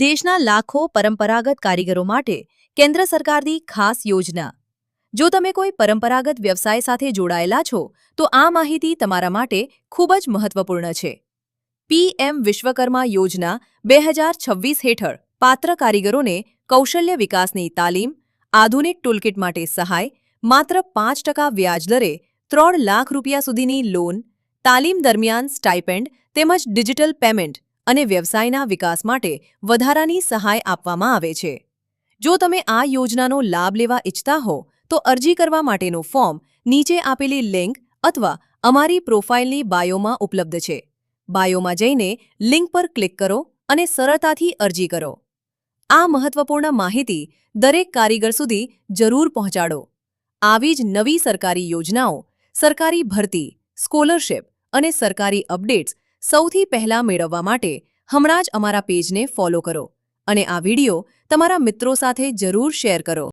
દેશના લાખો પરંપરાગત કારીગરો માટે કેન્દ્ર સરકારની ખાસ યોજના। જો તમે કોઈ પરંપરાગત વ્યવસાય સાથે જોડાયેલા છો તો આ માહિતી તમારા માટે ખૂબ જ મહત્વપૂર્ણ છે। પીએમ વિશ્વકર્મા યોજના 2026 હેઠળ પાત્ર કારીગરોને કૌશલ્ય વિકાસની તાલીમ, આધુનિક ટૂલકિટ માટે સહાય, માત્ર 5% વ્યાજ દરે 3 લાખ રૂપિયા સુધીની લોન, તાલીમ દરમિયાન સ્ટાઇપેન્ડ તેમજ ડિજિટલ પેમેન્ટ અને વ્યવસાયના વિકાસ માટે વધારાની સહાય આપવામાં આવે છે। જો તમે આ યોજનાનો લાભ લેવા ઈચ્છતા હો તો અરજી કરવા માટેનું ફોર્મ નીચે આપેલી લિંક અથવા અમારી પ્રોફાઇલની બાયોમાં ઉપલબ્ધ છે। બાયોમાં જઈને લિંક પર ક્લિક કરો અને સરળતાથી અરજી કરો। આ મહત્વપૂર્ણ માહિતી દરેક કારીગર સુધી જરૂર પહોંચાડો। આવી જ નવી સરકારી યોજનાઓ, સરકારી ભરતી, સ્કોલરશિપ અને સરકારી અપડેટ્સ સૌથી પહેલા મેળવવા માટે હમણાં જ અમારા પેજને ફોલો કરો અને આ વિડિયો તમારા મિત્રો સાથે જરૂર શેર કરો।